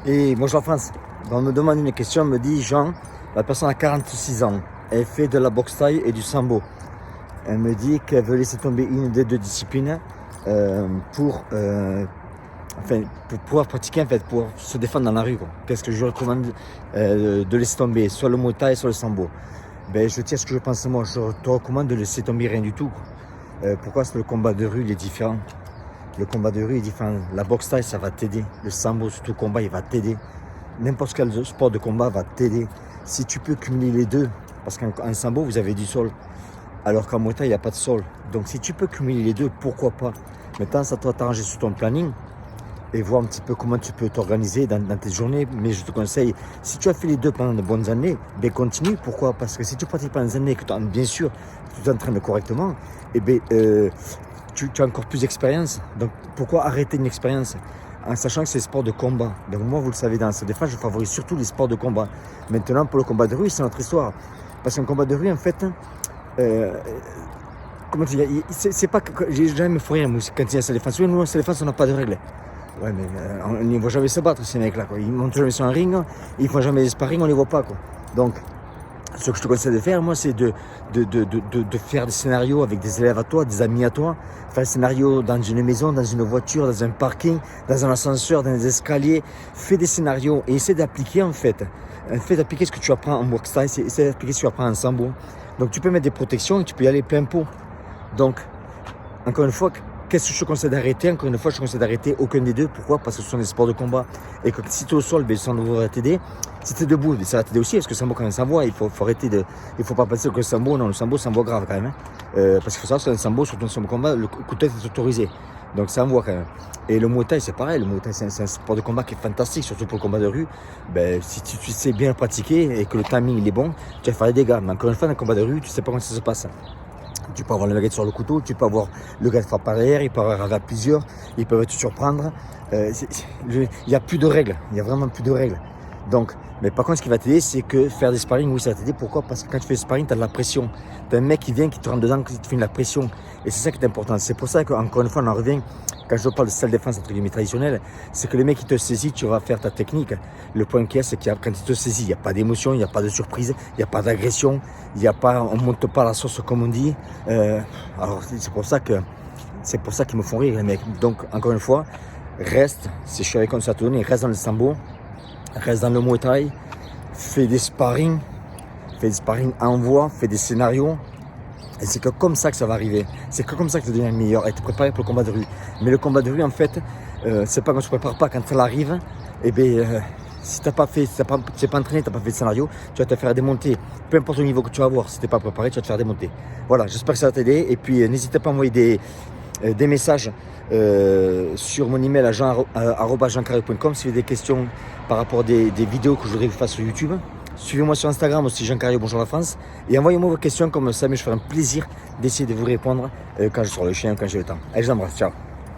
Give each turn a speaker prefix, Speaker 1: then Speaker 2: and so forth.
Speaker 1: Et bonjour la France. On me demande une question, on me dit Jean, la personne a 46 ans, elle fait de la boxe thaï et du sambo. Elle me dit qu'elle veut laisser tomber une des deux disciplines pour pouvoir pratiquer, pour se défendre dans la rue. Qu'est-ce que je recommande de laisser tomber, soit le Muay Thai, soit le sambo? Ben, je tiens à ce que je pense moi, je te recommande de laisser tomber rien du tout. Pourquoi? Parce que le combat de rue il est différent. Le combat de rue est différent. La boxe thaï, ça va t'aider. Le sambo, surtout combat, il va t'aider. N'importe quel sport de combat va t'aider. Si tu peux cumuler les deux, parce qu'en sambo, vous avez du sol, alors qu'en Muay Thai, il n'y a pas de sol. Donc si tu peux cumuler les deux, pourquoi pas? Maintenant, ça doit t'arranger sur ton planning et voir un petit peu comment tu peux t'organiser dans tes journées. Mais je te conseille, si tu as fait les deux pendant de bonnes années, ben continue. Pourquoi? Parce que si tu pratiques pendant des années, que tu bien sûr, tu t'entraînes correctement, et ben, tu as encore plus d'expérience. Donc pourquoi arrêter une expérience en sachant que c'est sport de combat? Donc moi, vous le savez, dans cette défense, je favorise surtout les sports de combat. Maintenant, pour le combat de rue, c'est notre histoire. Parce qu'un combat de rue, en fait, comment tu dis, c'est pas que j'ai jamais me fou rire quand il y a sa défense. Oui, nous, sa défense, on n'a pas de règles. Ouais, mais on ne voit jamais se battre, ces mecs-là. Ils montent jamais sur un ring, ils font jamais des sparring, on ne les voit pas. Donc, ce que je te conseille de faire, moi, c'est de faire des scénarios avec des élèves à toi, des amis à toi. Faire des scénarios dans une maison, dans une voiture, dans un parking, dans un ascenseur, dans des escaliers. Fais des scénarios et essaie d'appliquer, en fait. Fais d'appliquer ce que tu apprends en boxe thaï, essaie d'appliquer ce que tu apprends en sambo. Donc, tu peux mettre des protections et tu peux y aller plein pot. Donc, encore une fois, qu'est-ce que je te conseille d'arrêter? Encore une fois, je te conseille d'arrêter aucun des deux. Pourquoi? Parce que ce sont des sports de combat. Et que si tu es au sol, ben, ça va t'aider. Si tu es debout, ça va t'aider aussi. Parce que le sambo, quand même, ça voit, il faut arrêter de. Il ne faut pas penser que le sambo, non, le sambo, ça voit grave quand même. Parce qu'il faut savoir que sur un sambo, surtout sur un combat, le coup de tête est autorisé. Donc ça envoie quand même. Et le Muay Thai, c'est pareil. Le Muay Thai, c'est un sport de combat qui est fantastique, surtout pour le combat de rue. Ben, si tu sais bien le pratiquer et que le timing il est bon, tu vas faire des dégâts. Mais encore une fois, dans le combat de rue, tu ne sais pas comment ça se passe. Tu peux avoir le baguette sur le couteau, tu peux avoir le gars de frappe par derrière, il peut avoir à plusieurs, ils peuvent te surprendre. Il n'y a plus de règles, il n'y a vraiment plus de règles. Donc, mais par contre, ce qui va t'aider, c'est que faire des sparring, oui, ça va t'aider. Pourquoi? Parce que quand tu fais des sparring, tu as de la pression. Tu as un mec qui vient, qui te rentre dedans, qui te fait de la pression. Et c'est ça qui est important. C'est pour ça qu'encore une fois, on en revient, quand je parle de salle de défense entre guillemets traditionnelle, c'est que le mec qui te saisit, tu vas faire ta technique. Le point qui est, c'est que quand il te saisit, il n'y a pas d'émotion, il n'y a pas de surprise, il n'y a pas d'agression, on ne monte pas la sauce comme on dit. Alors c'est pour ça qu'ils me font rire les mecs. Donc encore une fois, reste, si je suis avec un ça te donner, reste dans le sambo, reste dans le Muay Thai, fais des sparring envoie, fais des scénarios. Et c'est que comme ça que ça va arriver. C'est que comme ça que tu deviens meilleur et te préparer pour le combat de rue. Mais le combat de rue, en fait, c'est pas quand tu ne prépares pas, quand ça arrive, et bien, si tu n'es pas entraîné, tu n'as pas fait de scénario, tu vas te faire démonter. Peu importe le niveau que tu vas avoir, si tu n'es pas préparé, tu vas te faire démonter. Voilà, j'espère que ça va t'aider. Et puis, n'hésitez pas à envoyer des messages sur mon email à jean@jeancarrier.com si vous avez des questions par rapport à des vidéos que je voudrais vous faire sur YouTube. Suivez-moi sur Instagram aussi, Jean Carrier, bonjour la France. Et envoyez-moi vos questions comme ça, mais je ferai un plaisir d'essayer de vous répondre quand je sors le chien, quand j'ai le temps. Allez, je vous embrasse, ciao.